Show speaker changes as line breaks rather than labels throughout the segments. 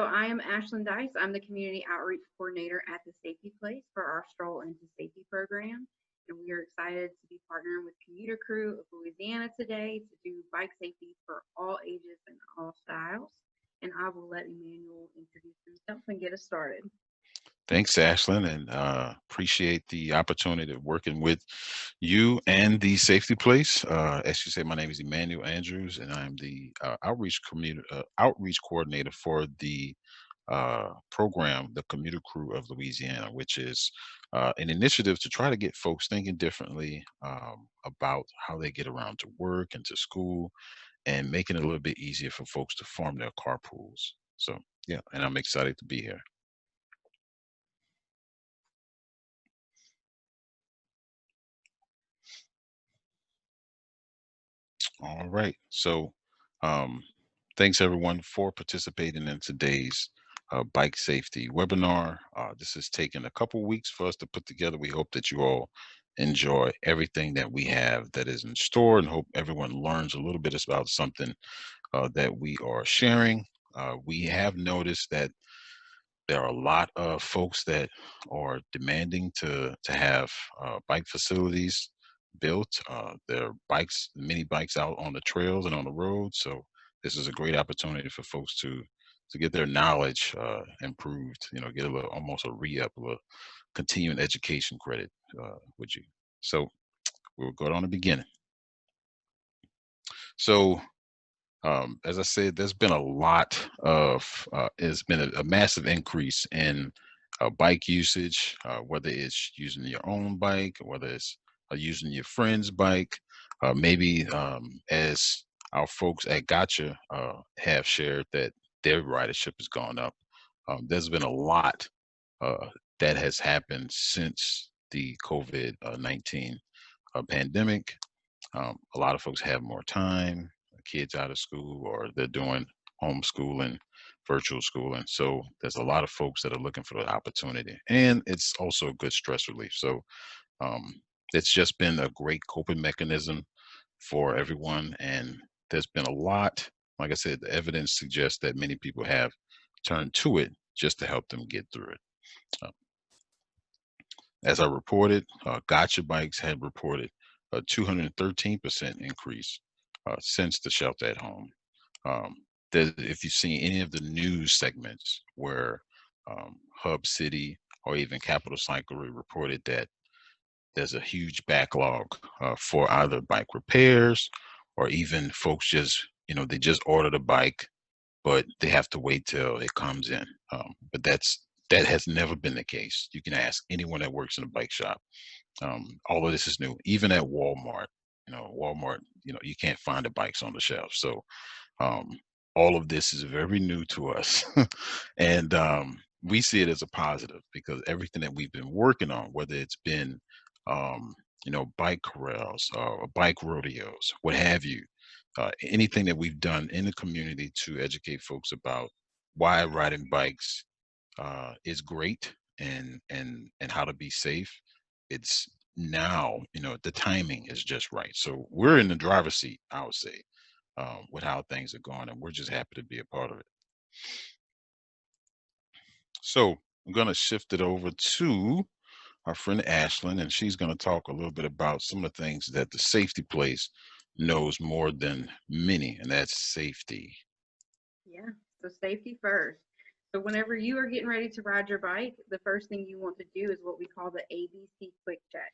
So I am Ashlyn Dice. I'm the Community Outreach Coordinator at the Safety Place for our Stroll into Safety program. And we are excited to be partnering with Commuter Crew of Louisiana today to do bike safety for all ages and all styles. And I will let Emmanuel introduce himself and get us started.
Thanks, Ashlyn, and appreciate the opportunity of working with you and the Safety Place. As you say, my name is Emmanuel Andrews, and I'm the outreach coordinator for the program, the Commuter Crew of Louisiana, which is an initiative to try to get folks thinking differently about how they get around to work and to school, and making it a little bit easier for folks to form their carpools. So, yeah, and I'm excited to be here. All right. So, um, thanks everyone for participating in today's bike safety webinar. This has taken a couple weeks for us to put together. We hope that you all enjoy everything that we have that is in store, and hope everyone learns a little bit about something that we are sharing. We have noticed that there are a lot of folks that are demanding to have bike facilities built. There are mini bikes out on the trails and on the road. So this is a great opportunity for folks to get their knowledge improved. You know, get a little, almost a re-up, a little continuing education credit with you. So we'll go on the beginning. So as I said, there's been a lot of, it's been a massive increase in bike usage, whether it's using your own bike, or whether it's using your friend's bike. Maybe as our folks at Gotcha have shared that their ridership has gone up. There's been a lot uh, that has happened since the COVID-19 pandemic. A lot of folks have more time, kids out of school, or they're doing homeschooling, virtual schooling. So there's a lot of folks that are looking for the opportunity, and it's also a good stress relief. So um, it's just been a great coping mechanism for everyone, and there's been a lot. Like I said, the evidence suggests that many people have turned to it just to help them get through it. Uh, as I reported, Gotcha Bikes had reported a 213% increase since the shelter at home. Um, if you've seen any of the news segments where Hub City or even Capital Cyclery reported that there's a huge backlog for either bike repairs, or even folks just, they just ordered a bike, but they have to wait till it comes in. But that has never been the case. You can ask anyone that works in a bike shop. All of this is new. Even at Walmart, Walmart, you can't find the bikes on the shelf. So um, all of this is very new to us, and we see it as a positive because everything that we've been working on, whether it's been um, bike corrals or bike rodeos, what have you, anything that we've done in the community to educate folks about why riding bikes is great, and how to be safe. It's now, the timing is just right. So we're in the driver's seat, I would say, with how things are going, and we're just happy to be a part of it. So I'm going to shift it over to our friend Ashlyn, and she's going to talk a little bit about some of the things that the safety place knows more than many, and that's safety.
Yeah, so safety first. So whenever you are getting ready to ride your bike, the first thing you want to do is what we call the ABC quick check.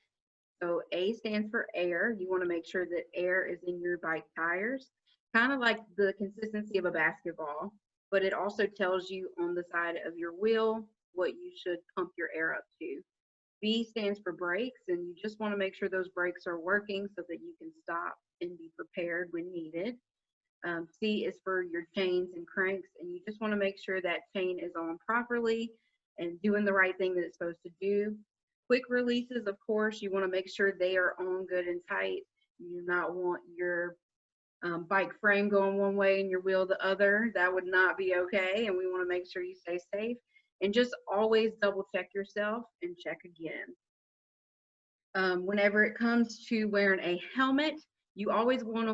So A stands for air. You want to make sure that air is in your bike tires, kind of like the consistency of a basketball, but it also tells you on the side of your wheel what you should pump your air up to. B stands for brakes, and you just want to make sure those brakes are working so that you can stop and be prepared when needed. C is for your chains and cranks, and you just want to make sure that chain is on properly and doing the right thing that it's supposed to do. Quick releases, of course, you want to make sure they are on good and tight. You do not want your bike frame going one way and your wheel the other. That would not be okay, and we want to make sure you stay safe. And just always double check yourself and check again. Whenever it comes to wearing a helmet, you always want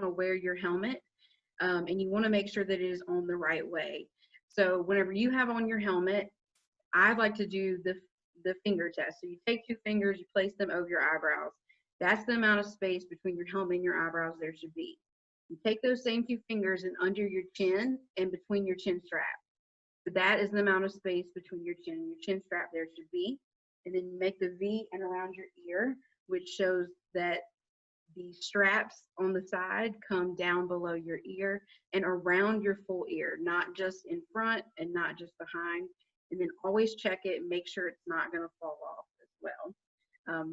to wear your helmet and you want to make sure that it is on the right way. So whenever you have on your helmet, I like to do the finger test. So you take two fingers, you place them over your eyebrows. That's the amount of space between your helmet and your eyebrows there should be. You take those same two fingers and under your chin and between your chin strap. So that is the amount of space between your chin and your chin strap there should be. And then you make the V and around your ear, which shows that the straps on the side come down below your ear and around your full ear, not just in front and not just behind. And then always check it and make sure it's not going to fall off as well.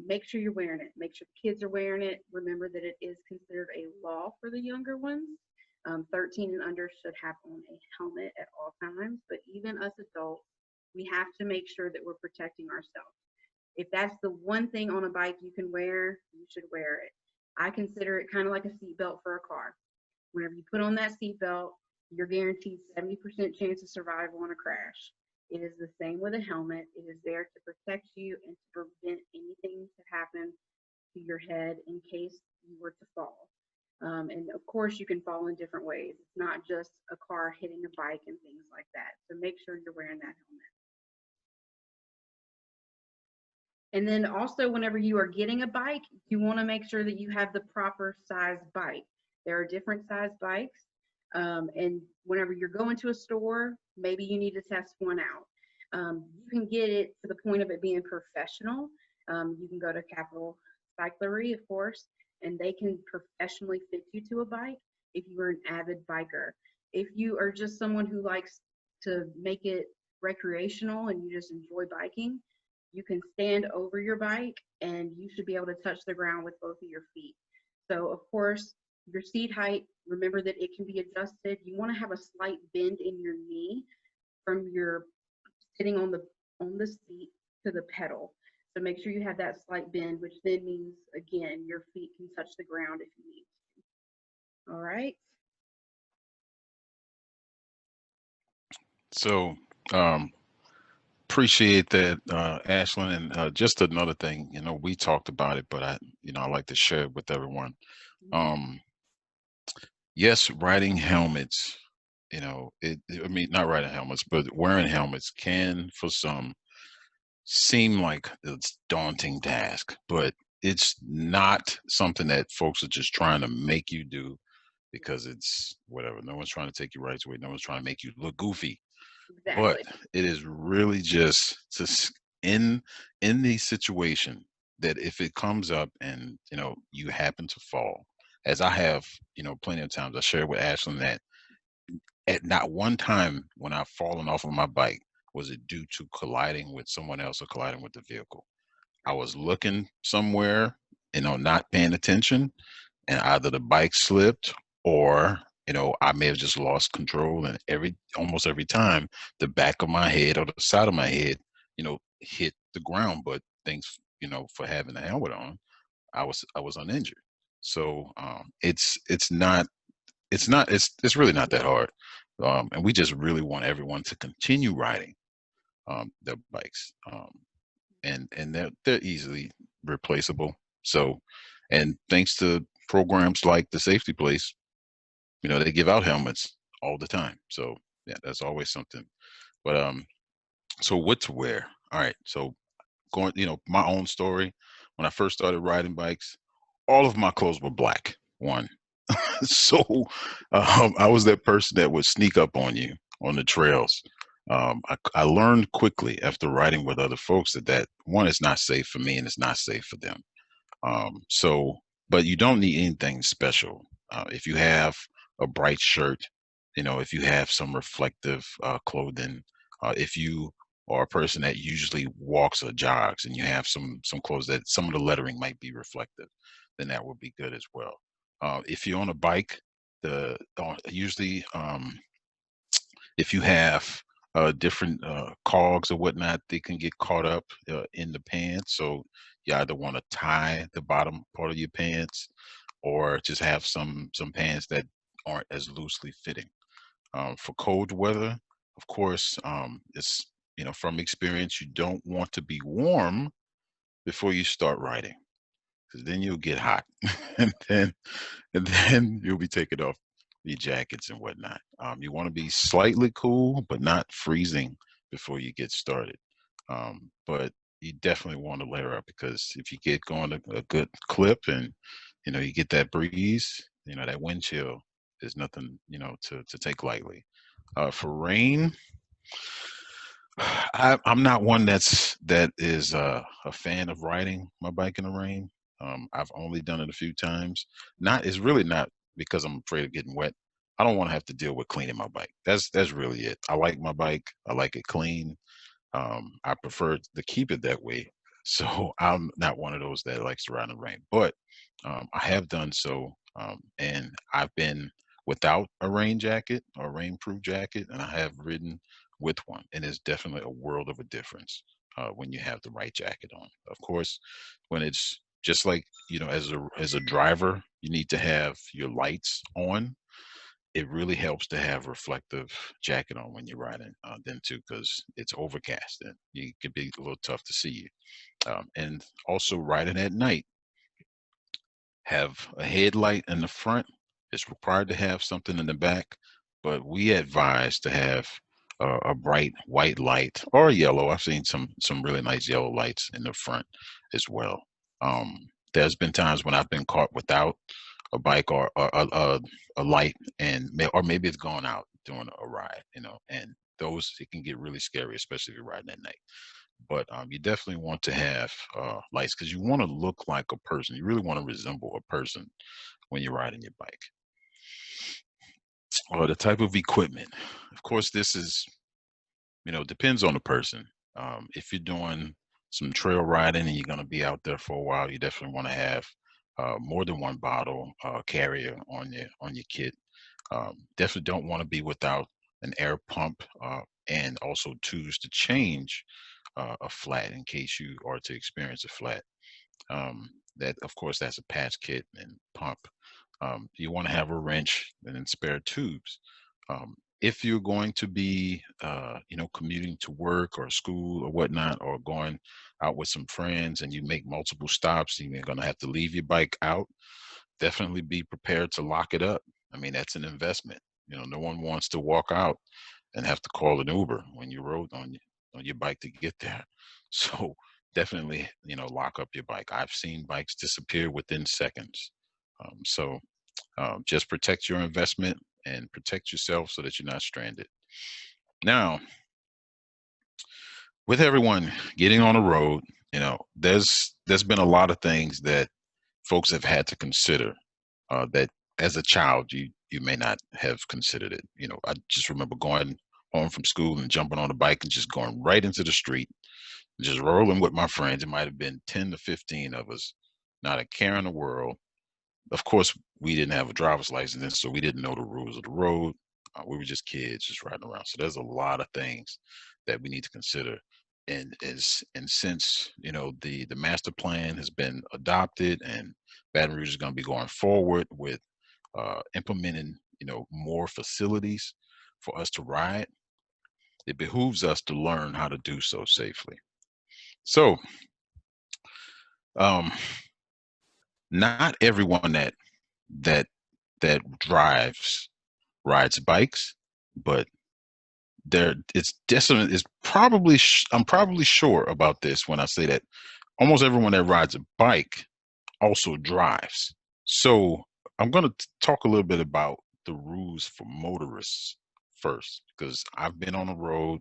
Make sure you're wearing it. Make sure the kids are wearing it. Remember that it is considered a law for the younger ones. 13 and under should have on a helmet at all times, but even us adults, we have to make sure that we're protecting ourselves. If that's the one thing on a bike you can wear, you should wear it. I consider it kind of like a seatbelt for a car. Whenever you put on that seatbelt, you're guaranteed 70% chance of survival on a crash. It is the same with a helmet. It is there to protect you and to prevent anything to happen to your head in case you were to fall. And of course, you can fall in different ways. It's not just a car hitting a bike and things like that. So make sure you're wearing that helmet. And then also, whenever you are getting a bike, you want to make sure that you have the proper size bike. There are different size bikes. And whenever you're going to a store, maybe you need to test one out. You can get it to the point of it being professional. You can go to Capital Cyclery, of course, and they can professionally fit you to a bike if you are an avid biker. If you are just someone who likes to make it recreational and you just enjoy biking, you can stand over your bike and you should be able to touch the ground with both of your feet. So of course, your seat height, remember that it can be adjusted. You want to have a slight bend in your knee from your sitting on the seat to the pedal. So make sure you have that slight bend, which then means, again, your feet can touch the ground if you need to. All right.
So, appreciate that, Ashlyn. And just another thing, we talked about it, but I like to share it with everyone.
Mhm.
Um, yes, riding helmets, I mean, not riding helmets, but wearing helmets can, for some, seem like it's daunting task, but it's not something that folks are just trying to make you do because it's whatever. No one's trying to take you right away. No one's trying to make you look goofy. But
Exactly.
it is really just in the situation that if it comes up and you happen to fall, as I have, plenty of times. I shared with Ashlyn that at not one time when I've fallen off of my bike was it due to colliding with someone else or colliding with the vehicle. I was looking somewhere, not paying attention, and either the bike slipped or I may have just lost control. And almost every time, the back of my head or the side of my head, hit the ground. But thanks, for having a helmet on, I was uninjured. So it's really not that hard. And we just really want everyone to continue riding their bikes. And they're easily replaceable. So, and thanks to programs like the Safety Place, they give out helmets all the time. So yeah, that's always something. But so what to wear? All right. So going, my own story. When I first started riding bikes, all of my clothes were black. One. So I was that person that would sneak up on you on the trails. I learned quickly after riding with other folks that one is not safe for me and it's not safe for them. So, but you don't need anything special. If you have a bright shirt, if you have some reflective clothing, if you are a person that usually walks or jogs and you have some clothes that some of the lettering might be reflective, then that would be good as well. If you're on a bike, usually if you have different cogs or whatnot, they can get caught up in the pants. So you either want to tie the bottom part of your pants, or just have some pants that aren't as loosely fitting. For cold weather, of course, it's from experience, you don't want to be warm before you start riding, because then you'll get hot, and then you'll be taken off your jackets and whatnot. You want to be slightly cool, but not freezing before you get started. But you definitely want to layer up, because if you get going a good clip and you get that breeze, that wind chill is nothing to take lightly. For rain, I'm not one that is a fan of riding my bike in the rain. I've only done it a few times. It's really not because I'm afraid of getting wet. I don't want to have to deal with cleaning my bike. That's really it. I like my bike. I like it clean. I prefer to keep it that way. So I'm not one of those that likes to ride in the rain. But I have done so, and I've been without a rain jacket or rainproof jacket, and I have ridden with one, and it's definitely a world of a difference when you have the right jacket on. Of course, when it's just like as a driver, you need to have your lights on. It really helps to have reflective jacket on when you're riding then too, because it's overcast and it could be a little tough to see you. And also riding at night, have a headlight in the front. It's required to have something in the back, but we advise to have a bright white light or yellow. I've seen some really nice yellow lights in the front as well. There's been times when I've been caught without a bike or a light, and or maybe it's gone out during a ride, and those, it can get really scary, especially if you're riding at night. But you definitely want to have lights, because you want to look like a person. You really want to resemble a person when you're riding your bike. Or the type of equipment. Of course, this is, depends on the person. If you're doing some trail riding and you're going to be out there for a while, you definitely want to have more than one bottle carrier on your kit. Definitely don't want to be without an air pump, and also tools to change a flat in case you are to experience a flat. That, of course, that's a patch kit and pump. You want to have a wrench and then spare tubes. If you're going to be, commuting to work or school or whatnot, or going out with some friends and you make multiple stops, and you're going to have to leave your bike out, definitely be prepared to lock it up. I mean, that's an investment. No one wants to walk out and have to call an Uber when you rode on your bike to get there. So definitely, lock up your bike. I've seen bikes disappear within seconds. Just protect your investment and protect yourself so that you're not stranded. Now, with everyone getting on the road, there's been a lot of things that folks have had to consider that as a child you may not have considered it. I just remember going home from school and jumping on a bike and just going right into the street, just rolling with my friends. It might have been 10 to 15 of us, not a care in the world. Of course, we didn't have a driver's license, so we didn't know the rules of the road. We were just kids, just riding around. So there's a lot of things that we need to consider. And since the master plan has been adopted, and Baton Rouge is going to be going forward with implementing more facilities for us to ride, it behooves us to learn how to do so safely. So, um, not everyone that that drives rides bikes, but it's definitely, I'm probably sure about this when I say that almost everyone that rides a bike also drives. So I'm going to talk a little bit about the rules for motorists first, because I've been on the road,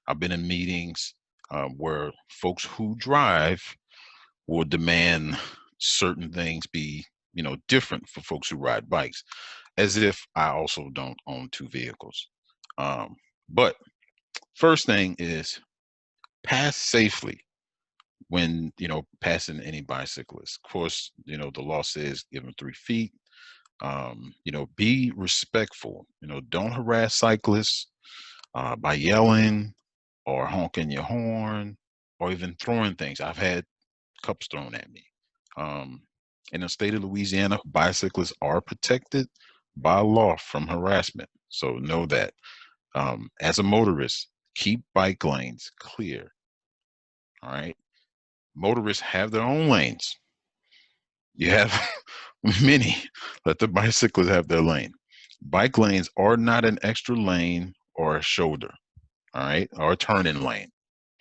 I've been in meetings where folks who drive will demand certain things be different for folks who ride bikes, as if I also don't own two vehicles. But first thing is, pass safely when passing any bicyclist. Of course, the law says give them 3 feet. Be respectful. Don't harass cyclists by yelling or honking your horn or even throwing things. I've had cups thrown at me. In the state of Louisiana, bicyclists are protected by law from harassment. So know that. As a motorist, keep bike lanes clear. All right. Motorists have their own lanes. You have many. Let the bicyclists have their lane. Bike lanes are not an extra lane or a shoulder, all right, or a turn-in lane,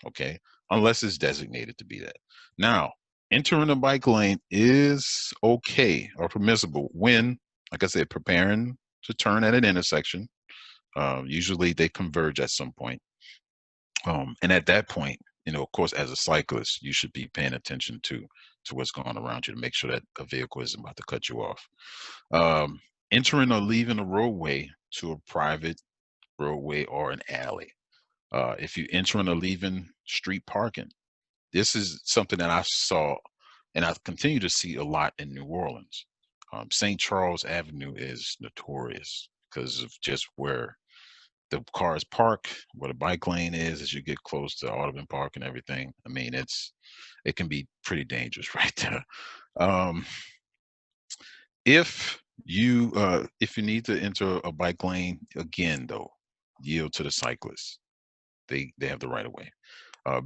okay, unless it's designated to be that. Now, entering a bike lane is okay or permissible when, like I said, preparing to turn at an intersection. Usually they converge at some point. And at that point, of course, as a cyclist, you should be paying attention to what's going on around you to make sure that a vehicle isn't about to cut you off. Um, Entering or leaving a roadway to a private roadway or an alley. If you entering or leaving street parking, this is something that I saw and I continue to see a lot in New Orleans. St. Charles Avenue is notorious because of just where the cars park, where the bike lane is as you get close to Audubon Park and everything. I mean, it can be pretty dangerous right there. Um, if you need to enter a bike lane, again though, yield to the cyclists. They have the right of way.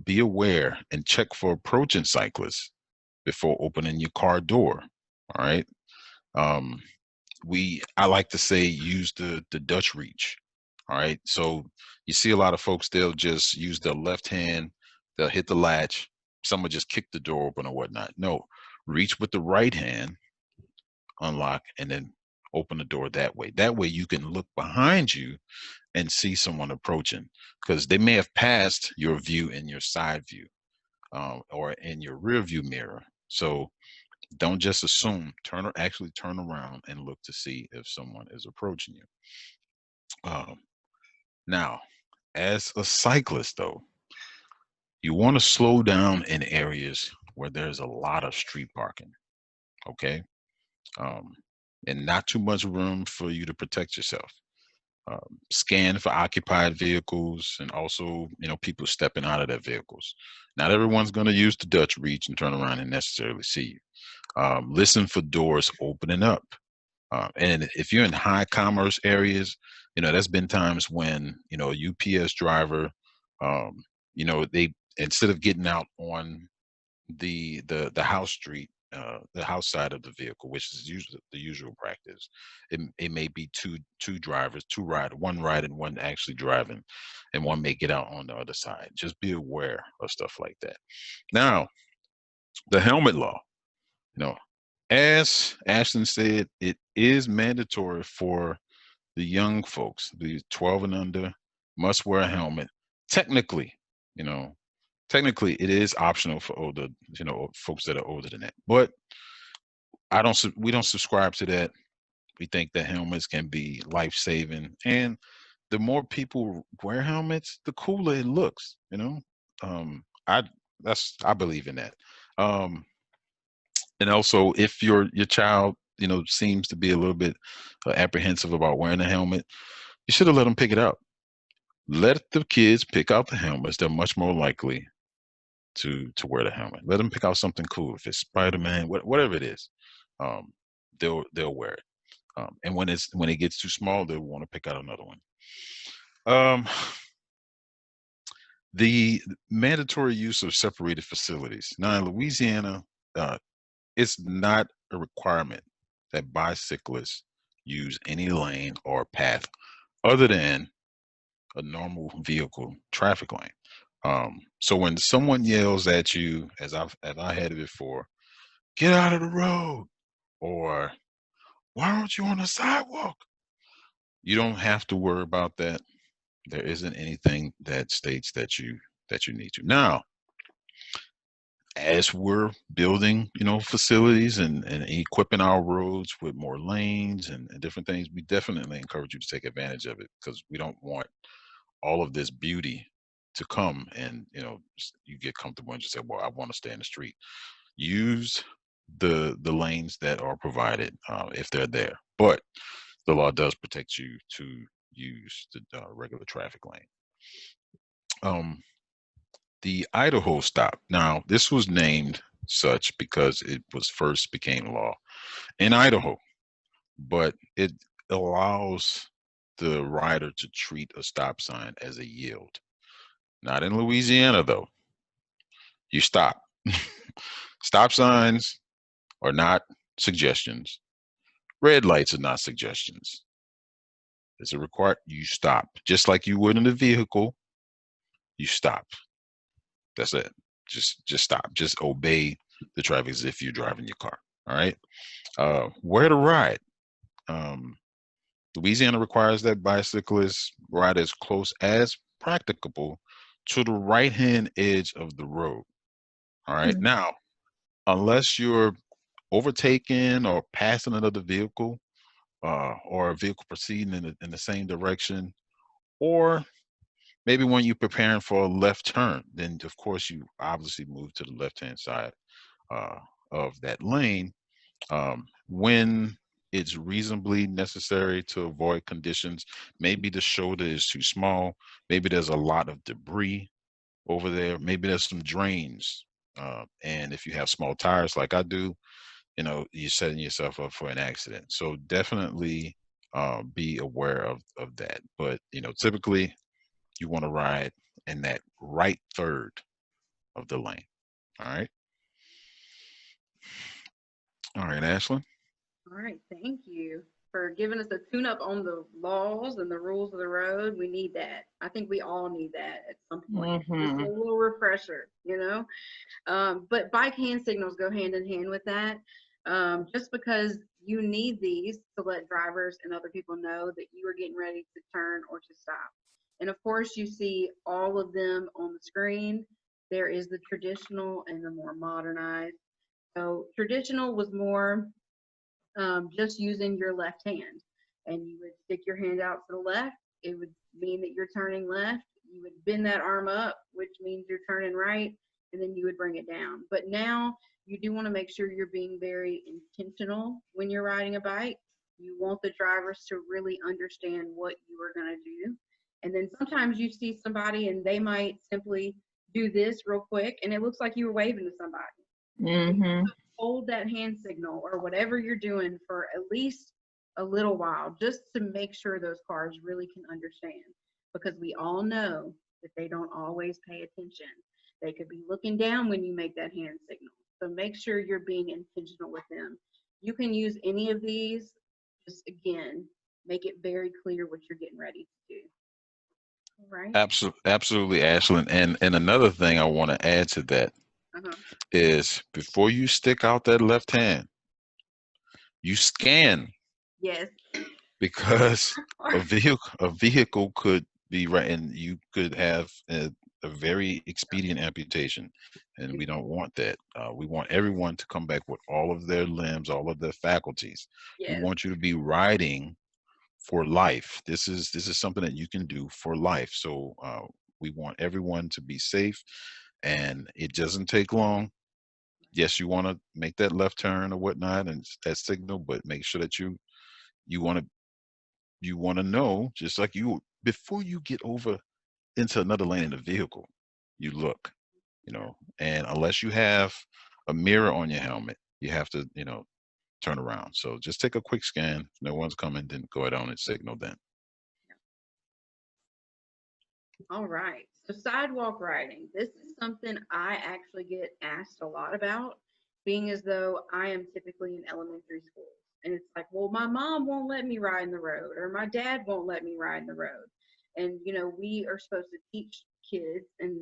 Be aware and check for approaching cyclists before opening your car door. All right. Um, I like to say use the Dutch reach. All right. So you see a lot of folks, they'll just use their left hand, they'll hit the latch, someone just kick the door open or whatnot. No, reach with the right hand, unlock, and then open the door that way. That way you can look behind you and see someone approaching because they may have passed your view in your side view or in your rear view mirror. So don't just assume, actually turn around and look to see if someone is approaching you. Um, Now, as a cyclist, though, you want to slow down in areas where there's a lot of street parking, okay? Um, and not too much room for you to protect yourself. Scan for occupied vehicles and also, people stepping out of their vehicles. Not everyone's going to use the Dutch reach and turn around and necessarily see you. Listen for doors opening up. And if you're in high commerce areas, there's been times when, a UPS driver, um, they instead of getting out on the house street, the house side of the vehicle, which is usually the usual practice, it may be two drivers, one riding, one actually driving, and one may get out on the other side. Just be aware of stuff like that. Now, the helmet law. You know, as Ashton said, it is mandatory for the young folks, the 12 and under, must wear a helmet. Technically, you know, technically it is optional for older, folks that are older than that. But we don't subscribe to that. We think that helmets can be life saving, and the more people wear helmets, the cooler it looks. I I believe in that. Um, and also, if your child, seems to be a little bit apprehensive about wearing a helmet, you should have let them pick it out. Let the kids pick out the helmets. They're much more likely to wear the helmet. Let them pick out something cool. If it's Spider-Man, whatever it is, um, they'll wear it. And when it gets too small, they'll want to pick out another one. Um, the mandatory use of separated facilities. Now in Louisiana, it's not a requirement that bicyclists use any lane or path other than a normal vehicle traffic lane. So when someone yells at you, as I had it before, get out of the road, or why aren't you on the sidewalk? You don't have to worry about that. There isn't anything that states that you need to. Now, as we're building, facilities and equipping our roads with more lanes and different things, we definitely encourage you to take advantage of it because we don't want all of this beauty to come and, you get comfortable and just say, well, I want to stay in the street. Use the lanes that are provided if they're there. But the law does protect you to use the regular traffic lane. The Idaho stop. Now, this was named such because it was first became law in Idaho, but it allows the rider to treat a stop sign as a yield. Not in Louisiana, though. You stop. Stop signs are not suggestions. Red lights are not suggestions. Is it required? You stop. Just like you would in a vehicle, you stop. That's it. Just stop. Just obey the traffic as if you're driving your car. All right. Where to ride? Um, Louisiana requires that bicyclists ride as close as practicable to the right-hand edge of the road. All right.
Mm.
Now, unless you're overtaking or passing another vehicle, or a vehicle proceeding in the same direction, or maybe when you're preparing for a left turn, then of course you obviously move to the left-hand side uh, of that lane. When it's reasonably necessary to avoid conditions, maybe the shoulder is too small, maybe there's a lot of debris over there, maybe there's some drains. And if you have small tires like I do, you're setting yourself up for an accident. So definitely be aware of that. But, typically you want to ride in that right third of the lane. All right. All right, Ashley.
All right, thank you for giving us a tune-up on the laws and the rules of the road. We need that. I think we all need that at some point. Just a little refresher, But bike hand signals go hand in hand with that. Just because you need these to let drivers and other people know that you are getting ready to turn or to stop. And of course, you see all of them on the screen. There is the traditional and the more modernized. So traditional was more just using your left hand. And you would stick your hand out to the left. It would mean that you're turning left. You would bend that arm up, which means you're turning right, and then you would bring it down. But now you do want to make sure you're being very intentional when you're riding a bike. You want the drivers to really understand what you are going to do. And then sometimes you see somebody and they might simply do this real quick, and it looks like you were waving to somebody.
Mm-hmm.
Hold that hand signal or whatever you're doing for at least a little while, just to make sure those cars really can understand, because we all know that they don't always pay attention. They could be looking down when you make that hand signal. So make sure you're being intentional with them. You can use any of these. Just again, make it very clear what you're getting ready to do. All right.
Absolutely, Ashlyn. And another thing I want to add to that
Uh-huh.
is before you stick out that left hand, you scan,
Yes.
because a vehicle could be right, and you could have a very expedient amputation, and we don't want that. We want everyone to come back with all of their limbs, all of their faculties. We
Yes.
want you to be riding for life. This is something that you can do for life. So we want everyone to be safe, and it doesn't take long. Yes, you want to make that left turn or whatnot and that signal, but make sure that you want to know, just like you, before you get over into another lane in the vehicle, you look, and unless you have a mirror on your helmet, you have to, turn around. So just take a quick scan. If no one's coming, then go ahead on and signal then.
All right. So sidewalk riding. This is something I actually get asked a lot about, being as though I am typically in elementary school. And it's like, well, my mom won't let me ride in the road, or my dad won't let me ride in the road. And, we are supposed to teach kids and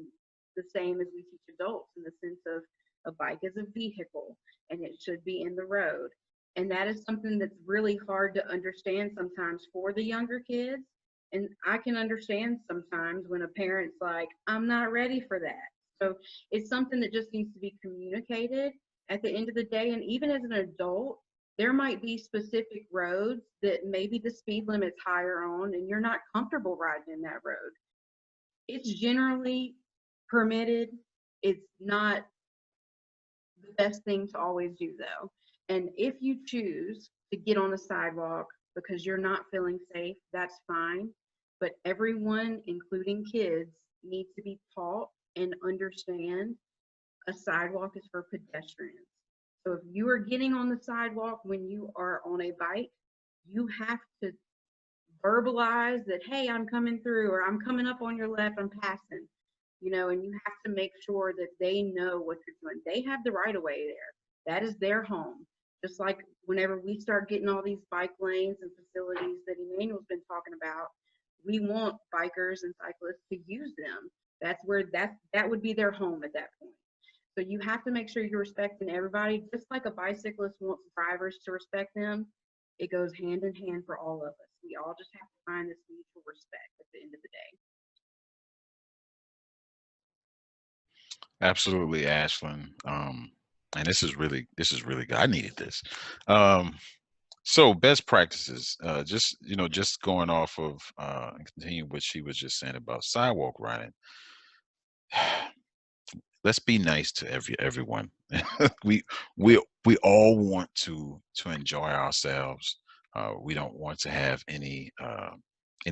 the same as we teach adults, in the sense of a bike is a vehicle and it should be in the road. And that is something that's really hard to understand sometimes for the younger kids, and I can understand sometimes when a parent's like, I'm not ready for that. So it's something that just needs to be communicated at the end of the day. And even as an adult, there might be specific roads that maybe the speed limit's higher on and you're not comfortable riding in that road. It's generally permitted. It's not the best thing to always do, though. And if you choose to get on the sidewalk because you're not feeling safe, that's fine. But everyone, including kids, needs to be taught and understand a sidewalk is for pedestrians. So if you are getting on the sidewalk when you are on a bike, you have to verbalize that, hey, I'm coming through, or I'm coming up on your left, I'm passing, and you have to make sure that they know what you're doing. They have the right of way there. That is their home. Just like whenever we start getting all these bike lanes and facilities that Emmanuel's been talking about, we want bikers and cyclists to use them. That's where that would be their home at that point. So you have to make sure you're respecting everybody, just like a bicyclist wants drivers to respect them. It goes hand in hand for all of us. We all just have to find this mutual respect at the end of the day.
Absolutely, Ashlyn. And this is really good. I needed this. Um, so best practices, just just going off of and continuing what she was just saying about sidewalk riding. Let's be nice to everyone. we we all want to enjoy ourselves. We don't want to have any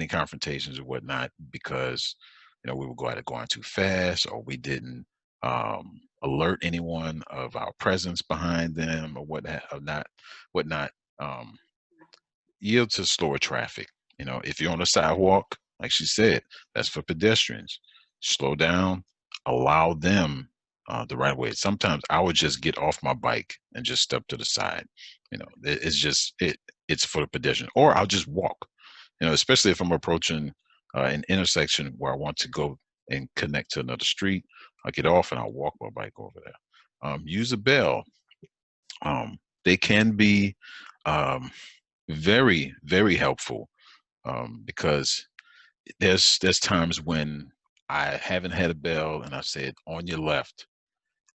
confrontations or whatnot because we were going too fast or we didn't alert anyone of our presence behind them or whatnot. Um, Yield to slower traffic. If you're on a sidewalk, like she said, that's for pedestrians. Slow down, allow them the right way. Sometimes I would just get off my bike and just step to the side. It's just it's for the pedestrian, or I'll just walk. Especially if I'm approaching an intersection where I want to go and connect to another street, I'll get off and I'll walk my bike over there. Use a bell. They can be um, very, very helpful because there's times when I haven't had a bell and I said on your left,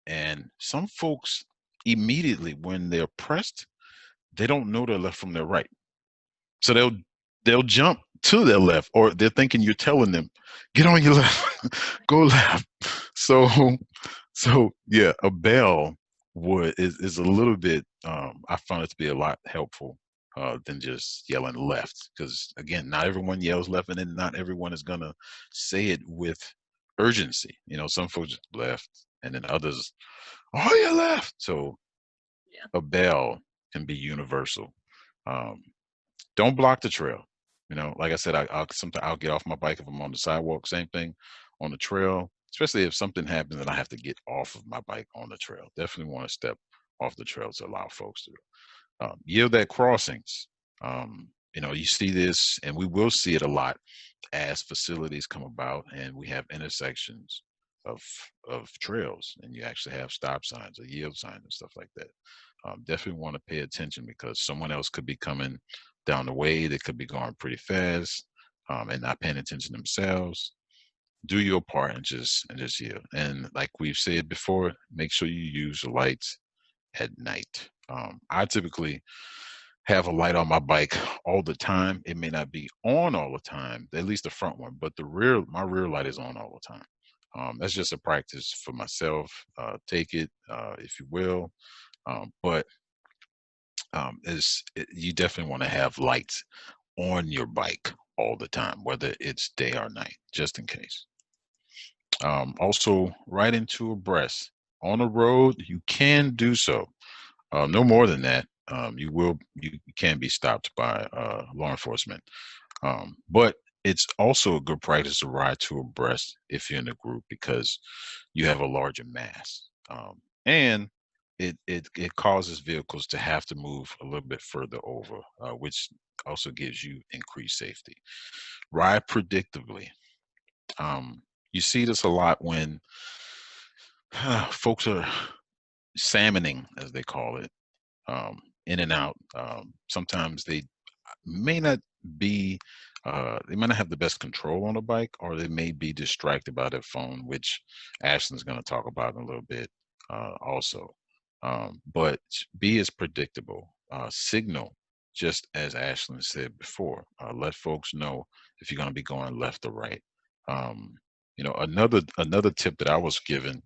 and some folks immediately when they're pressed, they don't know their left from their right, so they'll jump to their left, or they're thinking you're telling them get on your left, go left. So yeah, a bell is a little bit. I found it to be a lot helpful than just yelling left, because again, not everyone yells left, and then not everyone is gonna say it with urgency. Some folks just left, and then others, oh, you left. So
Yeah.
a bell can be universal. Um, don't block the trail. Like I said, sometimes I'll get off my bike if I'm on the sidewalk. Same thing on the trail, especially if something happens and I have to get off of my bike on the trail. Definitely want to step off the trail to allow folks to yield at crossings. You see this, and we will see it a lot as facilities come about and we have intersections of trails, and you actually have stop signs or yield signs and stuff like that. Definitely want to pay attention because someone else could be coming down the way. They could be going pretty fast and not paying attention themselves. Do your part and just yield. And like we've said before, make sure you use the lights at night. I typically have a light on my bike all the time. It may not be on all the time, at least the front one, but my rear light is on all the time. That's just a practice for myself. Take it if you will, but you definitely want to have lights on your bike all the time, whether it's day or night, just in case. Also, right into abreast on the road, you can do so. No more than that. You can be stopped by law enforcement. But it's also a good practice to ride to abreast if you're in a group because you have a larger mass. And it causes vehicles to have to move a little bit further over, which also gives you increased safety. Ride predictably. You see this a lot when folks are salmoning, as they call it, in and out. Sometimes they may not be, they might not have the best control on the bike, or they may be distracted by their phone, which Ashlyn's going to talk about in a little bit also. But be as predictable. Signal, just as Ashlyn said before. Let folks know if you're going to be going left or right. Um, another tip that I was given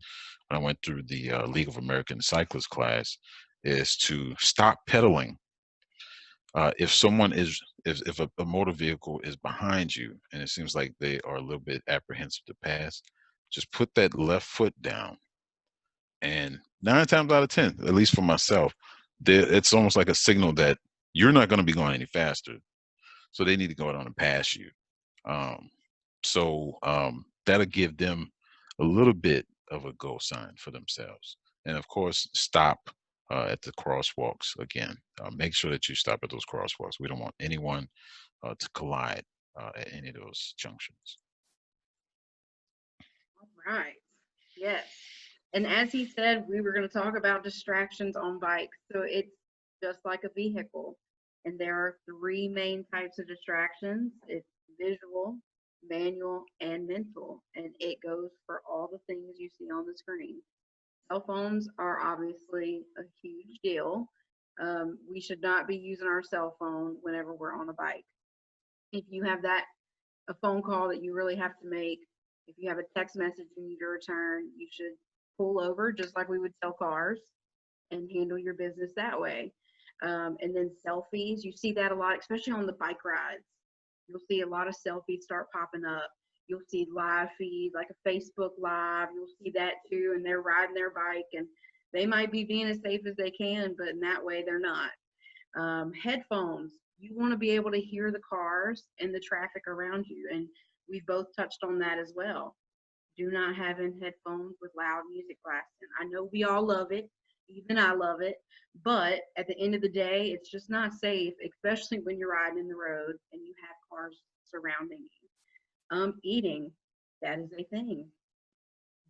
when I went through the League of American Cyclists class is to stop pedaling. If someone is, if a motor vehicle is behind you and it seems like they are a little bit apprehensive to pass, just put that left foot down. And 9 times out of 10, at least for myself, it's almost like a signal that you're not going to be going any faster. So they need to go on and pass you. Um, that'll give them a little bit of a go sign for themselves. And of course, stop at the crosswalks again. Make sure that you stop at those crosswalks. We don't want anyone to collide at any of those junctions.
All right. Yes. And as he said, we were going to talk about distractions on bikes. So it's just like a vehicle. And there are three main types of distractions. It's visual, manual, and mental. And it goes for all the things you see on the screen. Cell phones are obviously a huge deal. We should not be using our cell phone whenever we're on a bike. If you have a phone call that you really have to make, if you have a text message you need to return, you should pull over just like we would sell cars and handle your business that way. And then selfies, you see that a lot, especially on the bike rides. You'll see a lot of selfies start popping up. You'll see live feeds like a Facebook Live. You'll see that too, and they're riding their bike, and they might be being as safe as they can, but in that way they're not. Headphones, you want to be able to hear the cars and the traffic around you, and we've both touched on that as well. Do not have in headphones with loud music blasting. I know we all love it, even I love it, but at the end of the day, it's just not safe, especially when you're riding in the road and you have cars surrounding you. Eating, that is a thing.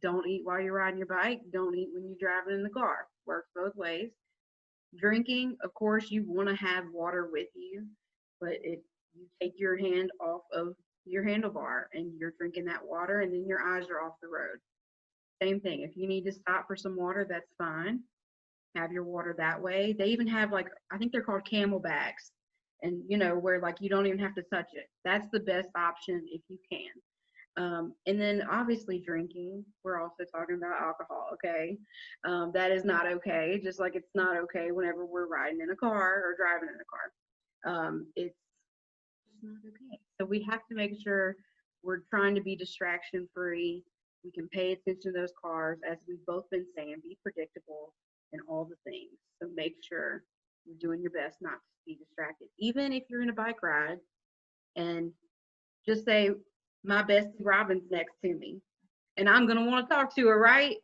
Don't eat while you're riding your bike. Don't eat when you're driving in the car. Works both ways. Drinking, of course, you want to have water with you, but if you take your hand off of your handlebar and you're drinking that water and then your eyes are off the road. Same thing. If you need to stop for some water, that's fine. Have your water that way. They even have like, I think they're called camel bags, and where like you don't even have to touch it. That's the best option if you can. And then obviously drinking, we're also talking about alcohol, okay? That is not okay, just like it's not okay whenever we're riding in a car or driving in a car. It's just not okay. So we have to make sure we're trying to be distraction free. We can pay attention to those cars, as we've both been saying, be predictable and all the things. So make sure you're doing your best not to be distracted. Even if you're in a bike ride and just say, my bestie Robin's next to me, and I'm gonna want to talk to her, right?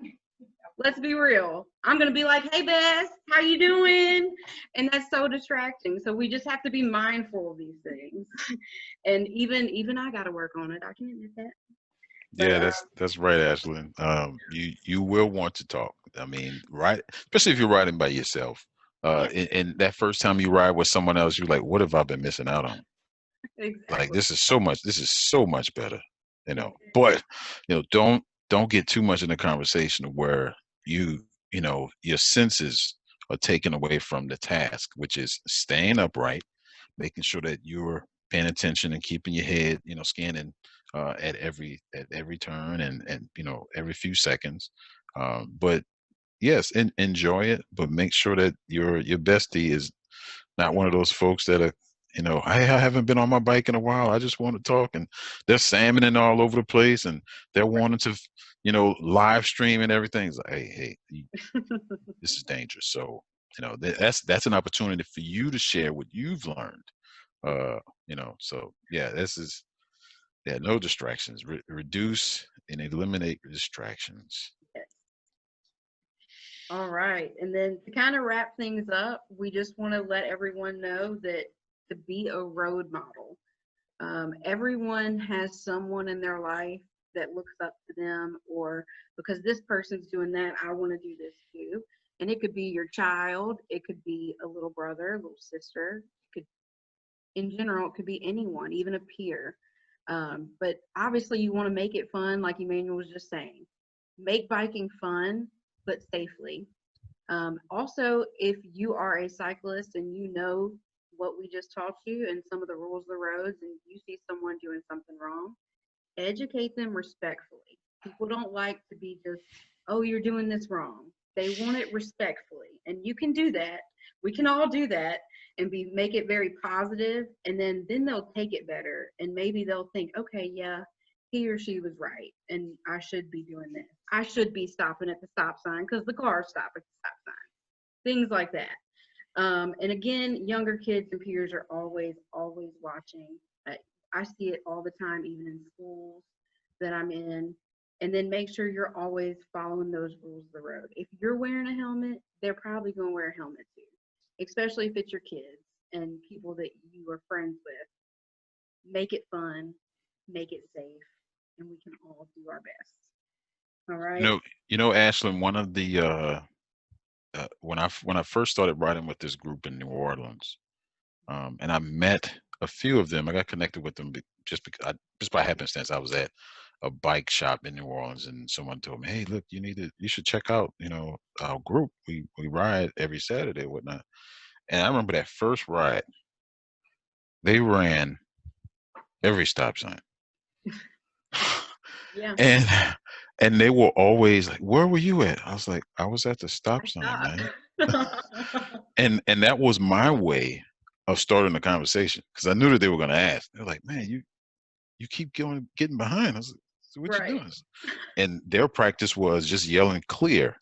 Let's be real. I'm gonna be like, "Hey, Bess, how you doing?" And that's so distracting. So we just have to be mindful of these things. And even I got to work on it. I can admit that. But
Yeah, that's right, Ashlyn. You will want to talk. I mean, right, especially if you're riding by yourself.
yeah,
And that first time you ride with someone else, you're like, what have I been missing out on? Like
exactly.
this is so much better, But don't get too much in the conversation where your senses are taken away from the task, which is staying upright, making sure that you're paying attention and keeping your head, scanning at every turn and every few seconds. But yes, enjoy it, but make sure that your bestie is not one of those folks that are, hey, I haven't been on my bike in a while. I just want to talk, and they're salmoning all over the place, and they're wanting to, live stream and everything. It's like, hey, this is dangerous. So, that's an opportunity for you to share what you've learned. So yeah, no distractions. Reduce and eliminate distractions.
All right. And then to kind of wrap things up, we just want to let everyone know that to be a road model, everyone has someone in their life that looks up to them, or because this person's doing that, I want to do this too. And it could be your child, it could be a little brother, a little sister, it could, in general, it could be anyone, even a peer. But obviously, you want to make it fun, like Emmanuel was just saying. Make biking fun, but safely. Also, if you are a cyclist and you know what we just taught you and some of the rules of the roads, and you see someone doing something wrong, educate them respectfully. People don't like to be just, oh, you're doing this wrong. They want it respectfully. And you can do that. We can all do that and make it very positive, and then they'll take it better, and maybe they'll think, okay, yeah, he or she was right, and I should be doing this. I should be stopping at the stop sign because the cars stop at the stop sign. Things like that. And again, younger kids and peers are always watching. I see it all the time, even in schools that I'm in. And then make sure you're always following those rules of the road. If you're wearing a helmet, they're probably going to wear a helmet too, especially if it's your kids and people that you are friends with. Make it fun, make it safe, and we can all do our best. All
You
right.
know, Ashlyn, one of the when I first started riding with this group in New Orleans, and I met a few of them. I got connected with them just by happenstance. I was at a bike shop in New Orleans, and someone told me, "Hey, look, you should check out, our group. We ride every Saturday, or whatnot." And I remember that first ride, they ran every stop sign,
Yeah.
and they were always like, "Where were you at?" I was like, "I was at the stop
I
sign, man."
stop.
And that was my way of starting the conversation because I knew that they were going to ask. They're like, "Man, you keep getting behind." I was like, "So what you
Right.
doing?" And their practice was just yelling clear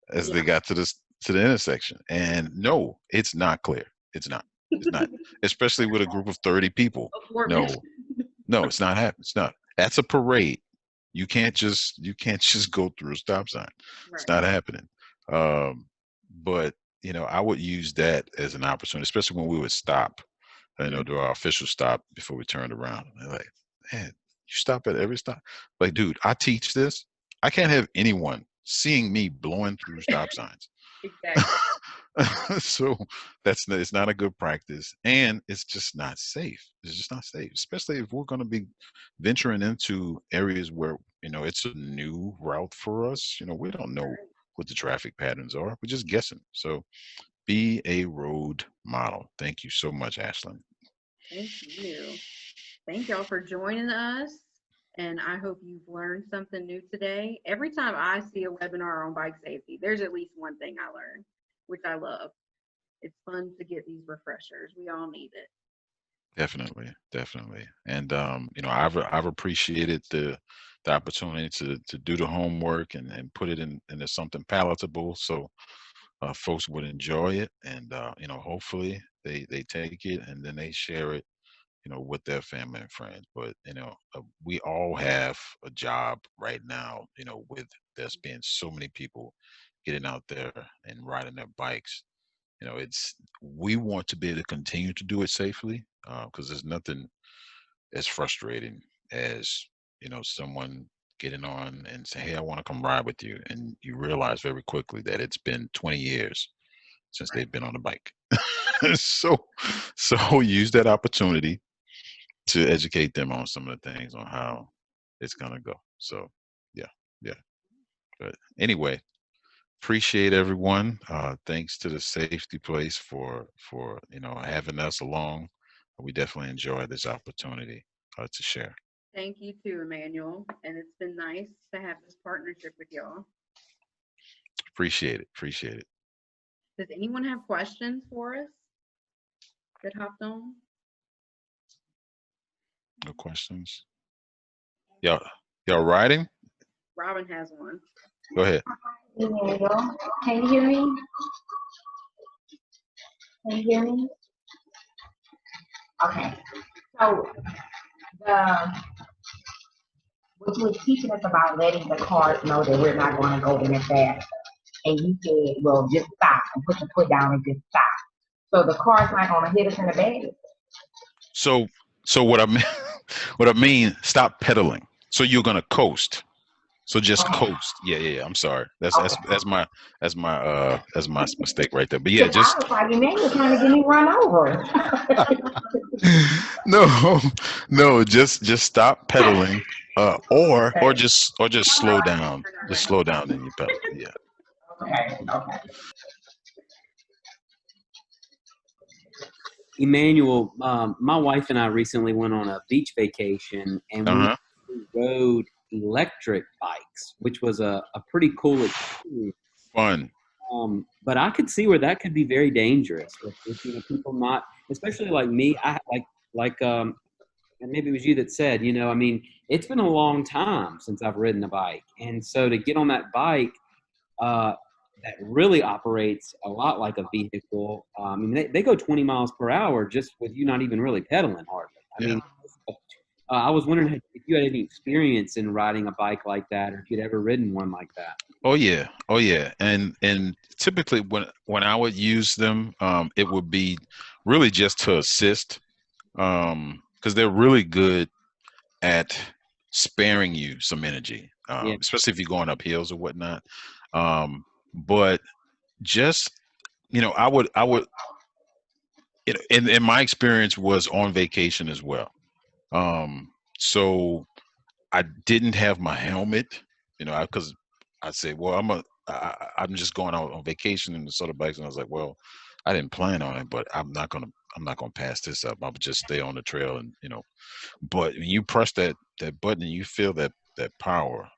as they
Yeah.
got to the intersection. And no, it's not clear. It's not. It's not. Especially with a group of 30 people.
Appointment.
No, no, it's not happening. It's not. That's a parade. You can't just go through a stop sign. It's
Right.
not happening. Um, but I would use that as an opportunity, especially when we would stop,
Mhm.
do our official stop before we turned around. And they're like, "Man, you stop at every stop." Like, dude, I teach this. I can't have anyone seeing me blowing through stop signs.
Exactly.
So it's not a good practice, and it's just not safe. It's just not safe, especially if we're going to be venturing into areas where it's a new route for us. We don't know
Right.
what the traffic patterns are. We're just guessing. So be a road model. Thank you so much, Ashlyn.
Thank you. Thank y'all for joining us. And I hope you've learned something new today. Every time I see a webinar on bike safety, there's at least one thing I learn, which I love. It's fun to get these refreshers. We all need it.
Definitely, definitely. And I've appreciated the opportunity to do the homework and put it into something palatable, so folks would enjoy it, and hopefully they take it and then they share it, with their family and friends. But we all have a job right now, with there's being so many people getting out there and riding their bikes. It's we want to be able to continue to do it safely, because there's nothing as frustrating as someone getting on and say, "Hey, I want to come ride with you," and you realize very quickly that it's been 20 years since
Right.
they've been on a bike. so so use that opportunity to educate them on some of the things on how it's gonna go. So yeah, yeah. But anyway, appreciate everyone. Thanks to the safety place for having us along. We definitely enjoy this opportunity to share.
Thank you too, Emmanuel. And it's been nice to have this partnership with y'all.
Appreciate it. Appreciate it.
Does anyone have questions for us that hopped on?
No questions. Y'all, y'all riding?
Robin has one.
Go ahead.
There you go. Can you hear me? Can you hear me? Okay. So the what you were teaching us about letting the cars know that we're not going to go any fast. And you said, well, just stop and put your foot down and just stop. So the car's not going to hit us in the back.
So what I mean, what I mean, stop pedaling. So you're gonna coast. So just
Okay.
coast. Yeah, yeah, yeah. I'm sorry. That's
Okay.
my mistake right there. But yeah,
Because I
just
was like, man, you're trying to get me run over.
no, no, just stop pedaling, or
Okay.
just slow down.
Turn
Just
around.
slow down in your pedal. Yeah.
Okay. Okay.
Emmanuel, my wife and I recently went on a beach vacation and we
Uh-huh.
rode electric bikes, which was a pretty cool experience.
Fun.
But I could see where that could be very dangerous with people not, especially like me. I and maybe it was you that said, I mean, it's been a long time since I've ridden a bike, and so to get on that bike uh, that really operates a lot like a vehicle. I mean, they go 20 miles per hour just with you not even really pedaling hardly. I
Yeah.
mean, I was wondering if you had any experience in riding a bike like that, or if you'd ever ridden one like that.
Oh yeah, oh yeah, and typically when I would use them, it would be really just to assist, because they're really good at sparing you some energy,
Yeah.
especially if you're going up hills or whatnot. But just I would in my experience was on vacation as well. So I didn't have my helmet, because I said, well, I'm just going out on vacation in the soda bikes, and I was like, well, I didn't plan on it, but I'm not gonna pass this up. I'll just stay on the trail, and But when you press that button and you feel that power,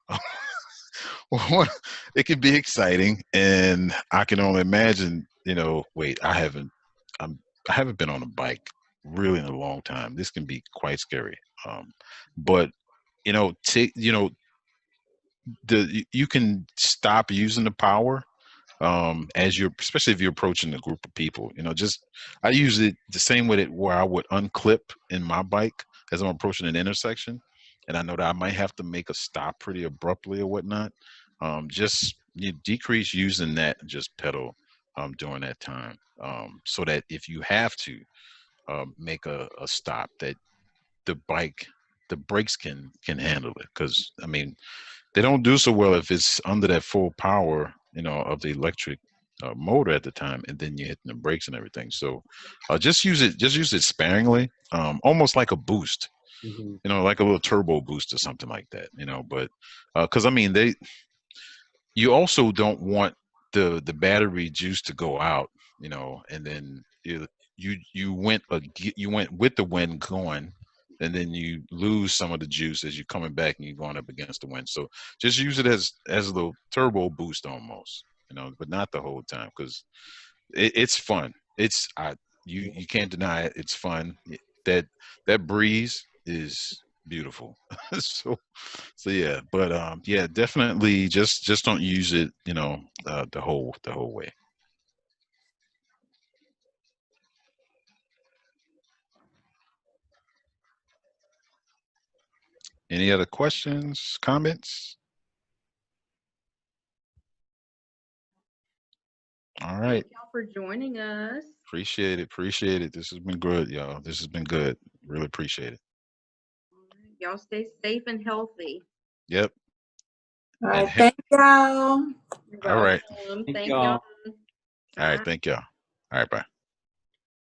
it can be exciting, and I can only imagine. Wait, I haven't been on a bike really in a long time. This can be quite scary. But take you can stop using the power, as you're, especially if you're approaching a group of people. Just I use it the same way that where I would unclip in my bike as I'm approaching an intersection, and I know that I might have to make a stop pretty abruptly or whatnot. Just you decrease using that and just pedal during that time, so that if you have to make a stop, that the brakes can handle it. Because I mean, they don't do so well if it's under that full power, of the electric motor at the time, and then you're hitting the brakes and everything. So just use it sparingly, almost like a boost,
Mhm.
like a little turbo boost or something like that. But because I mean, you also don't want the battery juice to go out, and then you went with the wind going, and then you lose some of the juice as you're coming back and you're going up against the wind. So just use it as a little turbo boost almost, but not the whole time, because it's fun. You can't deny it. It's fun. That that breeze is beautiful. so so yeah, but yeah, definitely just don't use it, the whole way. Any other questions, comments? All right.
Thank y'all for joining us.
Appreciate it. Appreciate it. This has been good, y'all. This has been good. Really appreciate it.
All right, y'all stay safe and healthy.
Yep.
All
And
right, thank y'all.
You're
all right.
welcome.
Thank
Thank
y'all.
y'all.
All right.
Bye.
Thank y'all. All right. Bye.